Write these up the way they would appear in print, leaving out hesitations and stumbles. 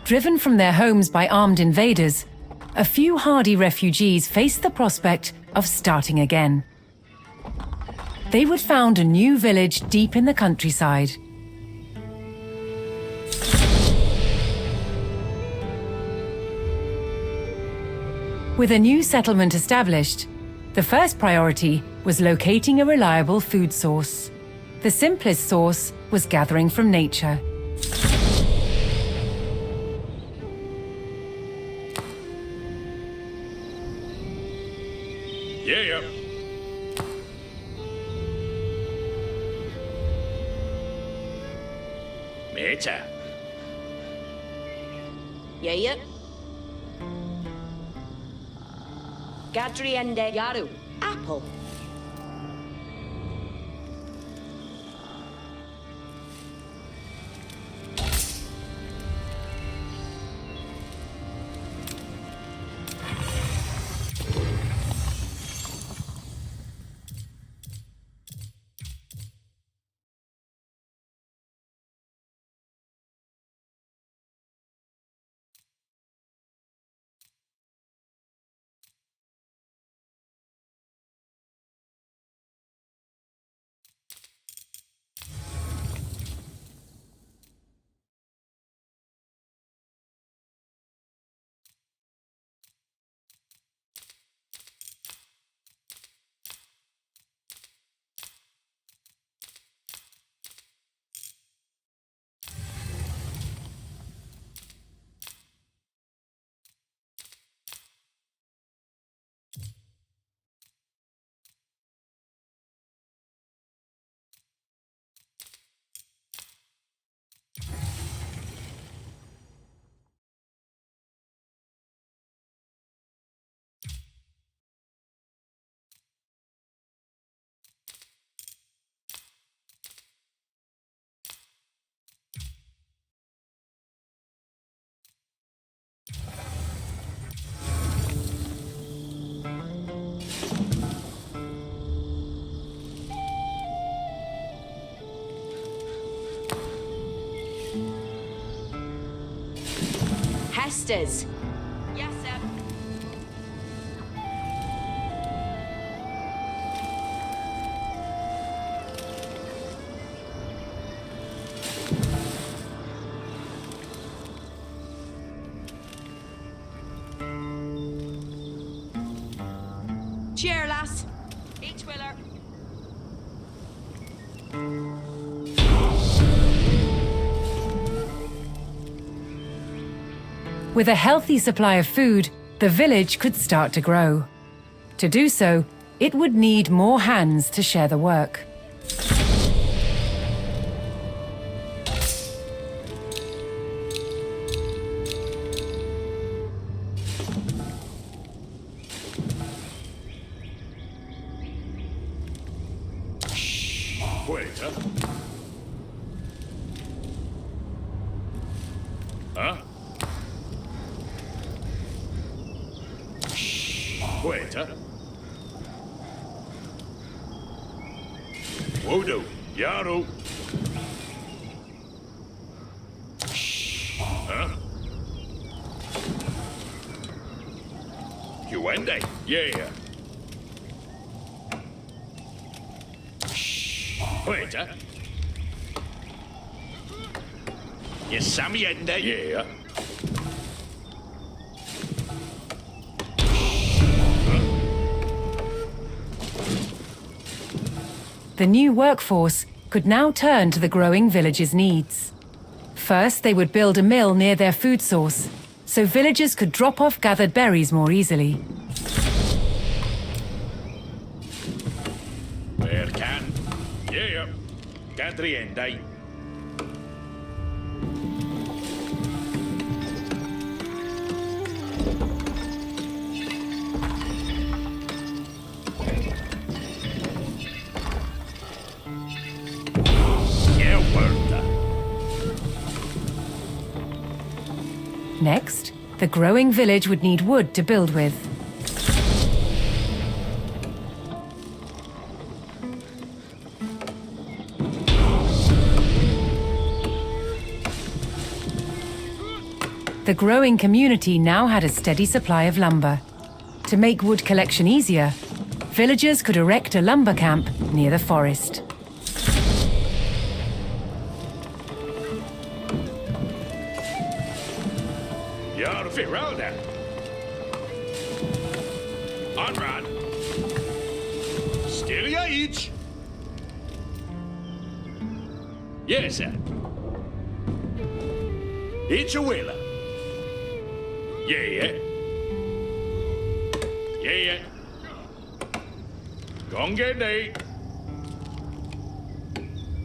Driven from their homes by armed invaders, a few hardy refugees faced the prospect of starting again. They would found a new village deep in the countryside. With a new settlement established, the first priority was locating a reliable food source. The simplest source was gathering from nature. Yeah. Meta. Yeah. Adrenalin Yaru. Apple. Hestes. Yes, sir. Cheer, lass. Each willer. With a healthy supply of food, the village could start to grow. To do so, it would need more hands to share the work. Wait, huh? Wait, Wodo, Yaro. Huh? Wende? Yeah. Wait, Yes, Sammy Ende? Yeah. The new workforce could now turn to the growing village's needs. First, they would build a mill near their food source, so villagers could drop off gathered berries more easily. Where can? Yeah. Gadriende. Next, the growing village would need wood to build with. The growing community now had a steady supply of lumber. To make wood collection easier, villagers could erect a lumber camp near the forest. You're Firalda. Onrad. Still ya each. Yes, sir. Each a wheeler. Yeah. Yeah. Gonge day.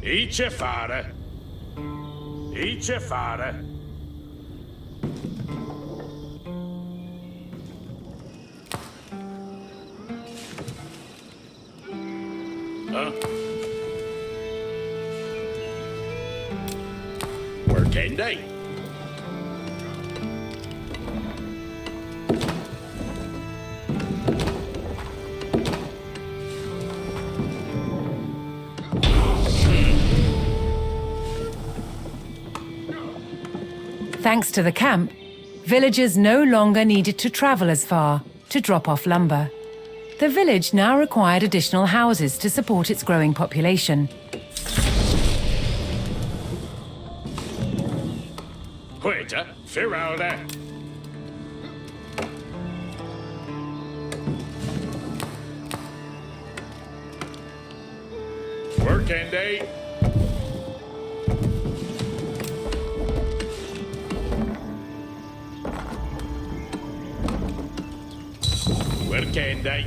Each a fara. Each a fara. Working day. Thanks to the camp, villagers no longer needed to travel as far to drop off lumber. The village now required additional houses to support its growing population. Quita, Firalda. Working day. Working day.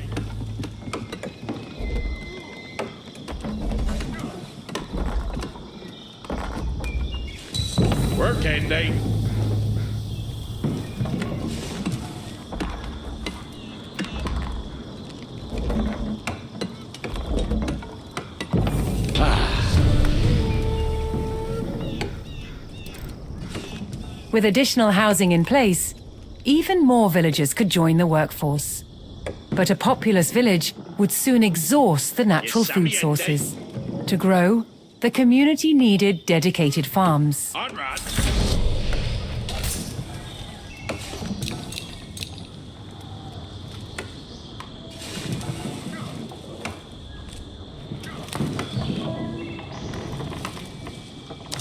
Working day. With additional housing in place, even more villagers could join the workforce. But a populous village would soon exhaust the natural food sources. To grow, the community needed dedicated farms. Onrad.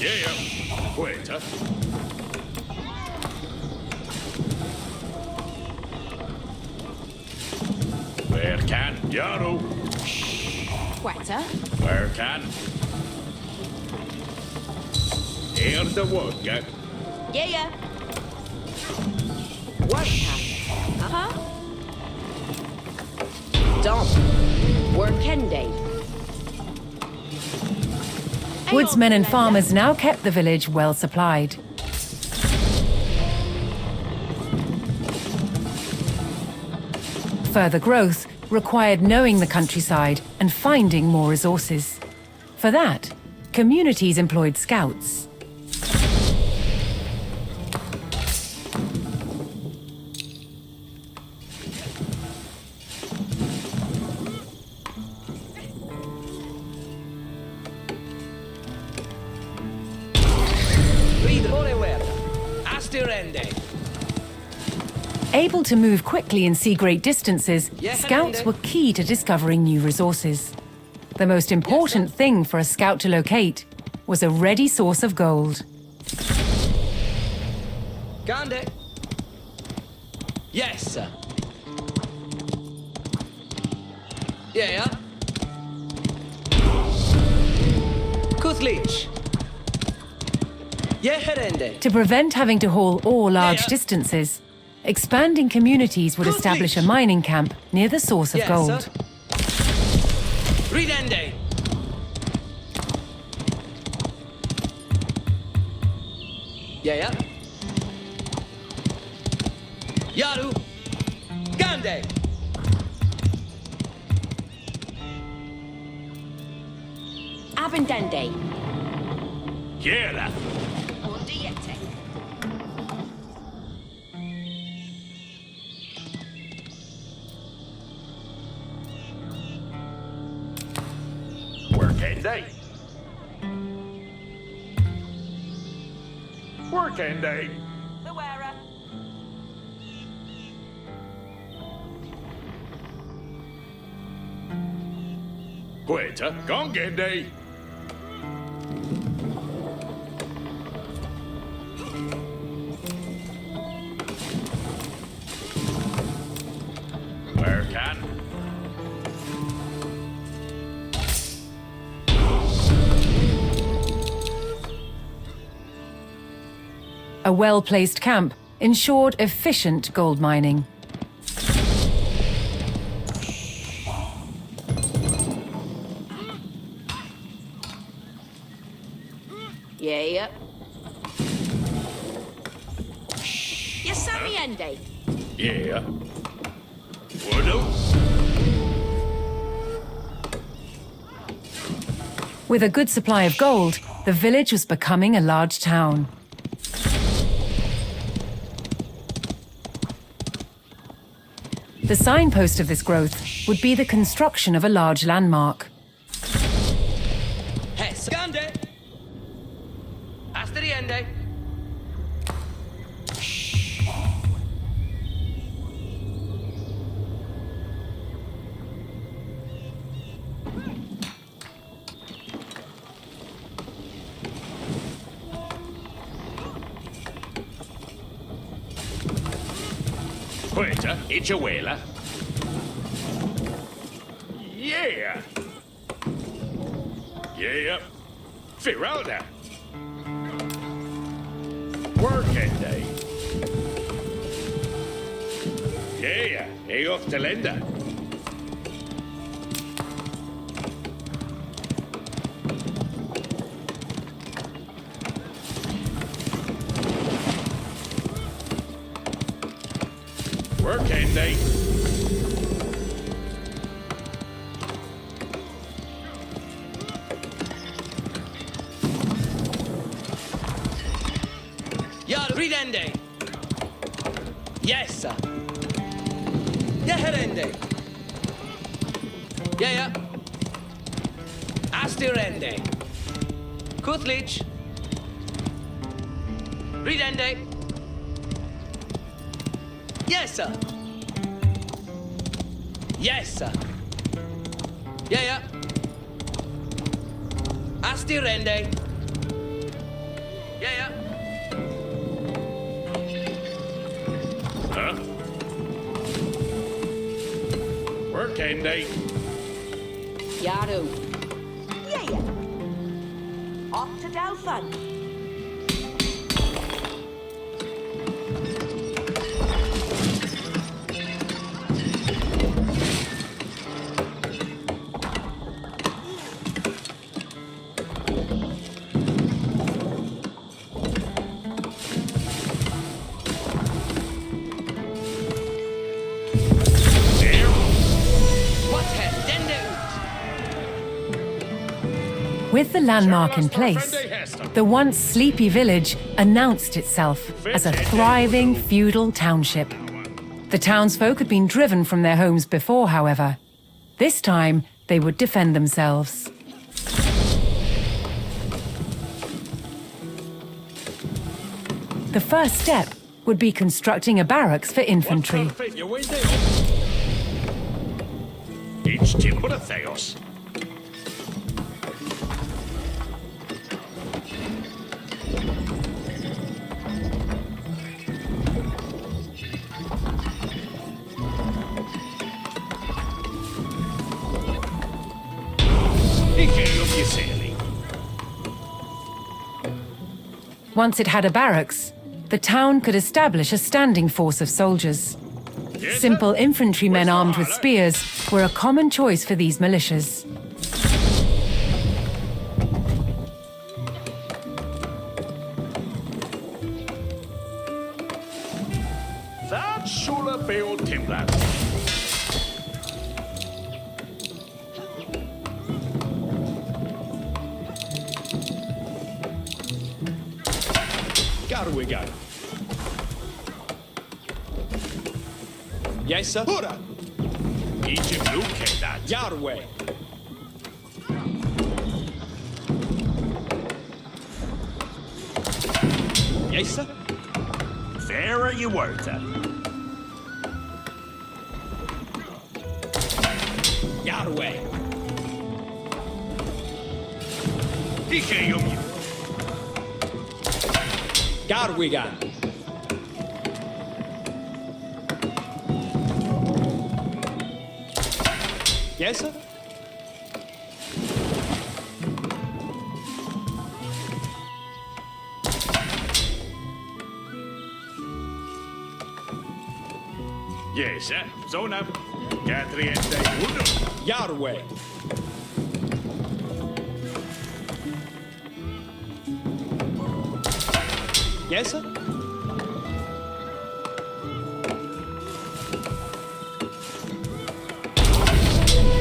Yeah. Quita. Where can Yaru? Quetta. Where can? Hear the wugga. Yeah. Work camp. Uh-huh. Dom. Working day. Woodsmen and farmers now kept the village well supplied. Further growth required knowing the countryside and finding more resources. For that, communities employed scouts. Able to move quickly and see great distances, scouts were key to discovering new resources. The most important thing for a scout to locate was a ready source of gold. Gandhi. Yes, sir. Yeah. Kuthlich. Yeah, Herende. To prevent having to haul ore large distances, expanding communities would establish a mining camp near the source of gold. Ridende. Yeah. Yaru. Gandhi. Abendende. Quiera. Undiete. Working day. Working day. The wearer. Queta, Gongende. Where can? A well-placed camp ensured efficient gold mining. Yeah. Yes, Ende. Yeah. Woodle. With a good supply of gold, the village was becoming a large town. The signpost of this growth would be the construction of a large landmark. Hey, Gande. Hasta the end. Queta, Ichahuela. Yeah. Yeah. Firalda. Working day. Yeah. Hey off to Linda. Working day. Ridende. Yes, sir. Herende. Yeah. Astirende. Kutlich. Ridende. Yes, sir. Yes, sir. Yeah. Astirende. Yeah. Huh? Working day. Yaru. Yeah. Off to Delphin. With the landmark in place, the once sleepy village announced itself as a thriving feudal township. The townsfolk had been driven from their homes before, however. This time, they would defend themselves. The first step would be constructing a barracks for infantry. Each timber of Theos. Once it had a barracks, the town could establish a standing force of soldiers. Simple infantrymen armed with spears were a common choice for these militias. That should have been Timberland. We go. Yes, sir. Hurrah! Egypt look at that. Yahweh. Yes, sir. There are you were. Yahweh. Garwigan. Yes, sir? Yes, sir. Zona. Catriente. Uno. Yarway. Yes, sir?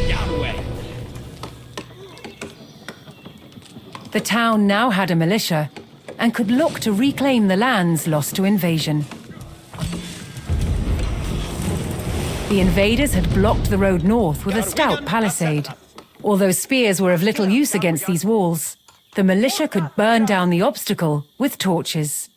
Yarway. The town now had a militia and could look to reclaim the lands lost to invasion. The invaders had blocked the road north with a stout palisade. Although spears were of little use against these walls, the militia could burn down the obstacle with torches.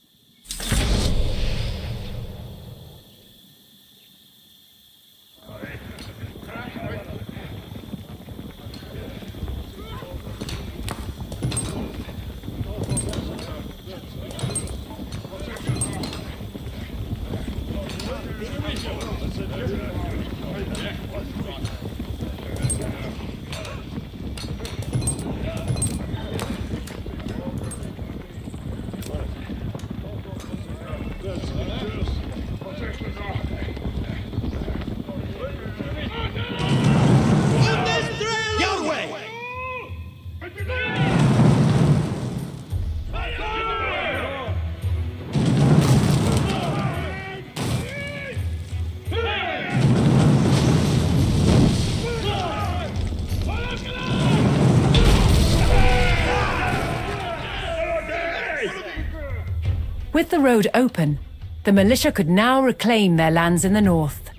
With the road open, the militia could now reclaim their lands in the north.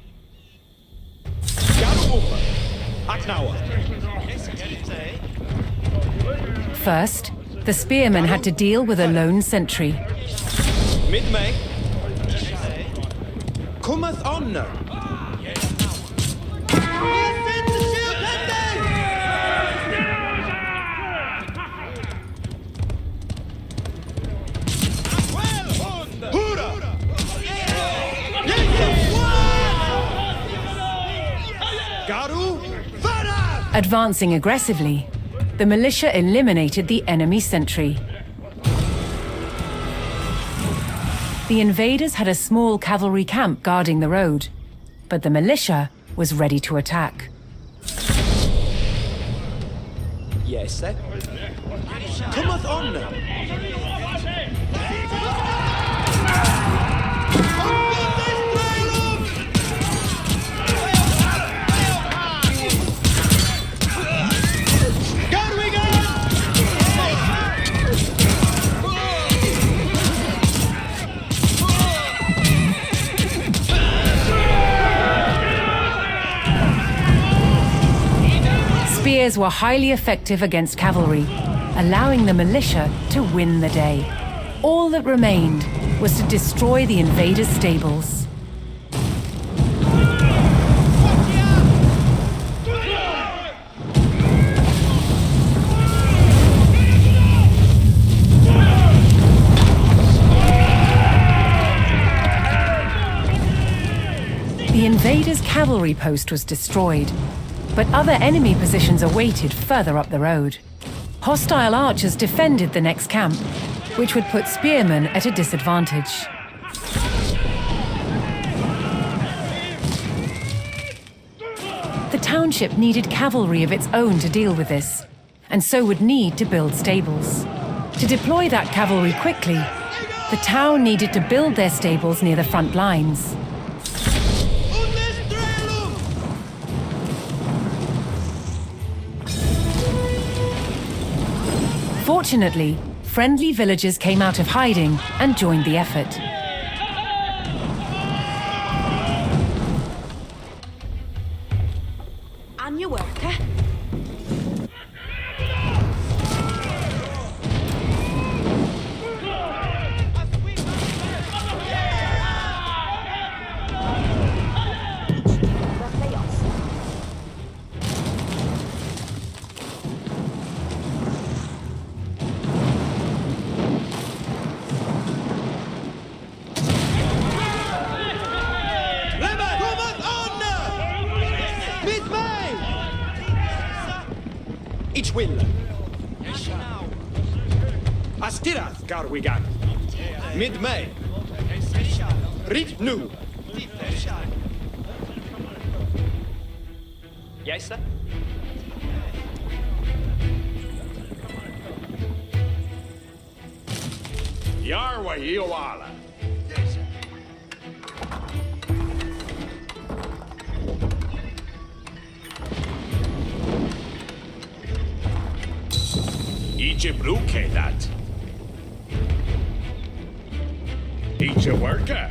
First, the spearmen had to deal with a lone sentry. Mid-May. Cometh on. Advancing aggressively, the militia eliminated the enemy sentry. The invaders had a small cavalry camp guarding the road, but the militia was ready to attack. Yes, sir. Cometh on. Spears were highly effective against cavalry, allowing the militia to win the day. All that remained was to destroy the invaders' stables. The invaders' cavalry post was destroyed, but other enemy positions awaited further up the road. Hostile archers defended the next camp, which would put spearmen at a disadvantage. The township needed cavalry of its own to deal with this, and so would need to build stables. To deploy that cavalry quickly, the town needed to build their stables near the front lines. Fortunately, friendly villagers came out of hiding and joined the effort. On your work, huh? Ich will. Astirath, Garwigan. Mit mig. Rit nu. Yes, sir. Yarwa Iowala. Idzie bruke dat. Idzie worka.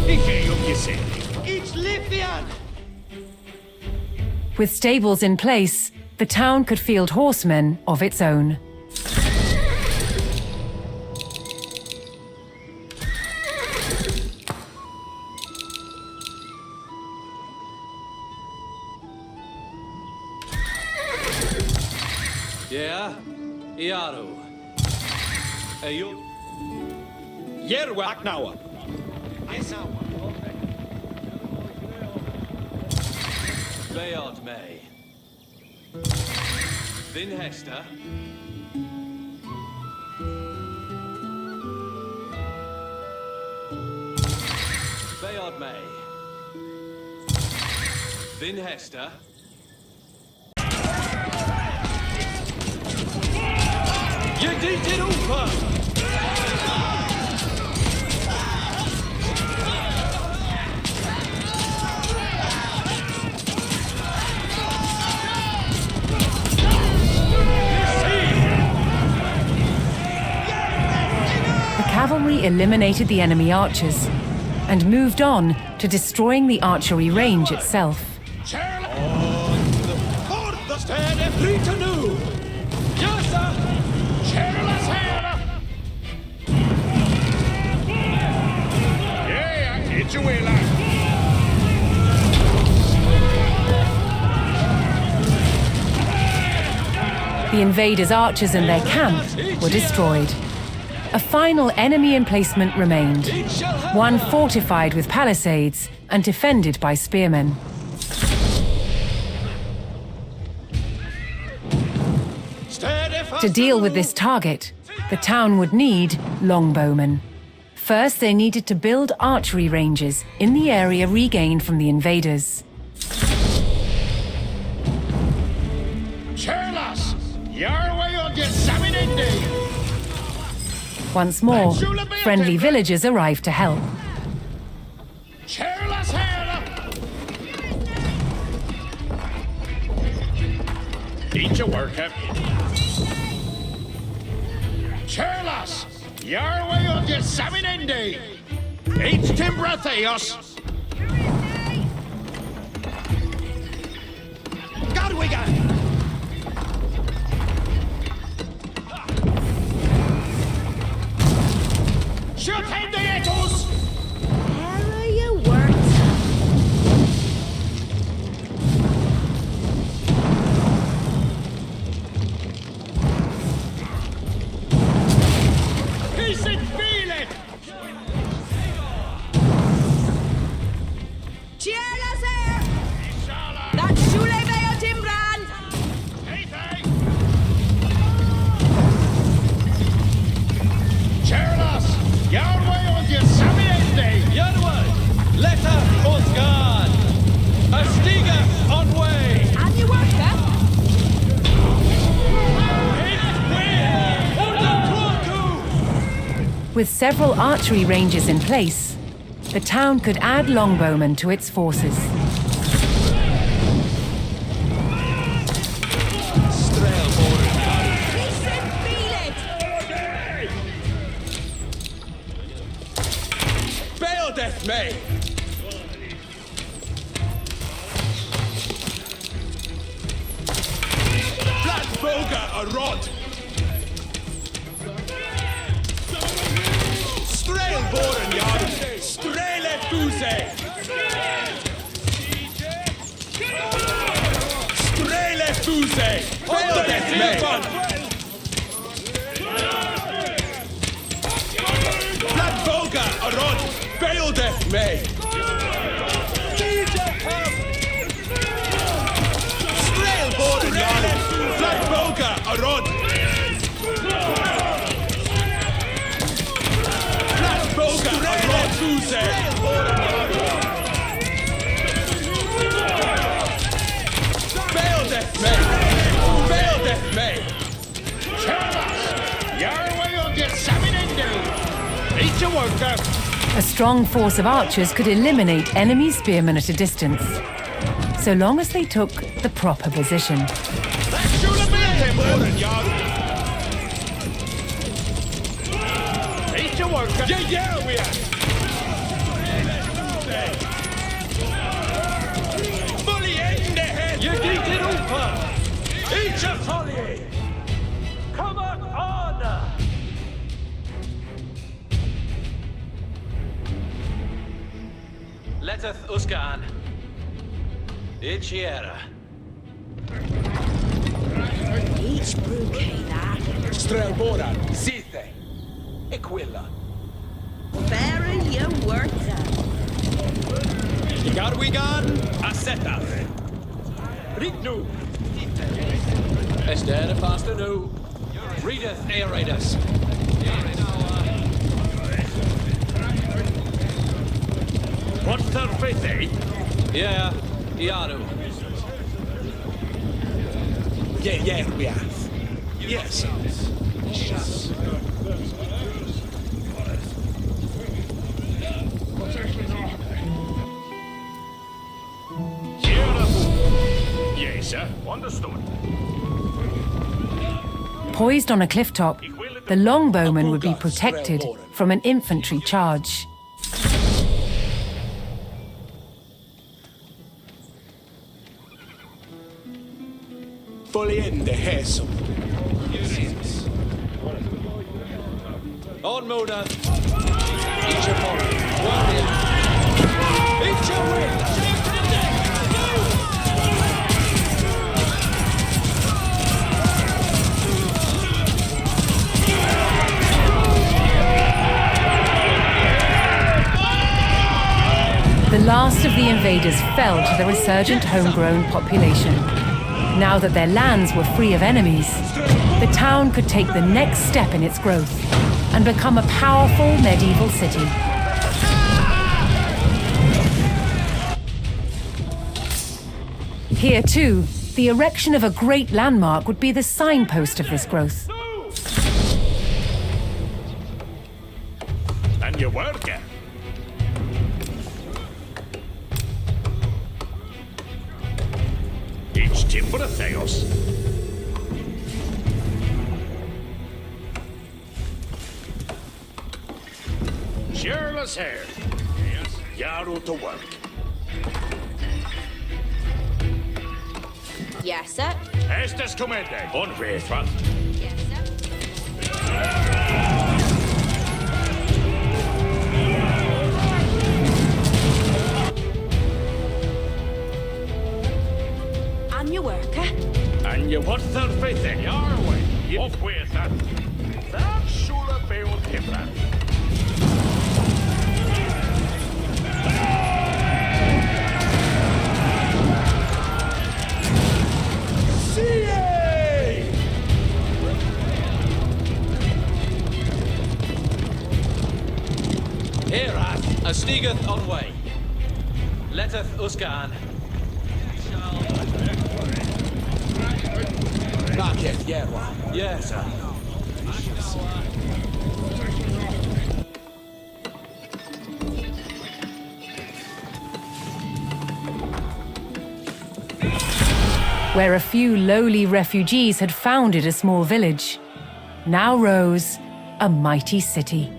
Ike yukise. Ich Livian. With stables in place, the town could field horsemen of its own. Yeah, Iaru. Ayo. Yerwa Aknawa. Beard May. Vin Hester. Beard May. Vin Hester. Je dit it over. The cavalry eliminated the enemy archers and moved on to destroying the archery range itself. Städe flyter nu. Jösa. Kärlas här! Yeah, it's your way, lad. The invaders' archers and their camp were destroyed. A final enemy emplacement remained, one fortified with palisades and defended by spearmen. To deal with this target, the town would need longbowmen. First, they needed to build archery ranges in the area regained from the invaders. Kärlas! Yarway on your Saminende! Once more, friendly villagers arrived to help. Kärlas här! Eat your work, Kärlas! Yarway on your Saminende! H. Timbratheos! Garwigan. Shoot him the etos! How you worked? He's in feeling! Cheerless here! That's Shule Bayo Timbrand! Kärlas! Yarway on your Saminende! Janway. Letter Osgard. A stiger on way. And you work, huh? With several archery ranges in place, the town could add longbowmen to its forces. Peace and feel it! Beodeth May. Black Boga a rod! Strailboren Yard. Strele Fuse. Strele Fuse. Beodeth May. Black Boga Speeldeth me! Strailborn Yard! Flatboga Arod! Flatboga Arod Fuse! Speeldeth me! Speeldeth me! Your way on get something to do. Eat your worker. A strong force of archers could eliminate enemy spearmen at a distance, so long as they took the proper position. Let's shoot a bit, Born Yard. Eat your worker. Yeah, we are! Fully in the head! You get it over. Eat your folly. Come on. Leteth Uskan. Ichiera. Each bouquet that. Strailborn, Zithe, Equilla. Better you work that. Gar we gone? Aseta. Rignu. Esther faster nu. Readeth aerators. What's their faith, eh? Yeah, Yaru. Yeah, we have. Yes. Yes, sir. Understood. Poised on a cliff top, the longbowmen would be protected from an infantry charge. Fully in the hassle. On Mona. Each your body. Warrior. Each your will. The last of the invaders fell to the resurgent homegrown population. Now that their lands were free of enemies, the town could take the next step in its growth and become a powerful medieval city. Here, too, the erection of a great landmark would be the signpost of this growth. And your worker. Each timber of Theos. Cheerless hair. Yes. Yaru to work. Yes, sir. Estes comende. Unfaithful. Yes, sir. And your worker. And you want their faith in your way. You with that. That should have been him. Erath, a stigeth on way. Leteth Uskan. Not yet, Yerwa. Yes, sir. Where a few lowly refugees had founded a small village, now rose a mighty city.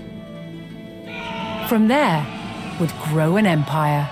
From there would grow an empire.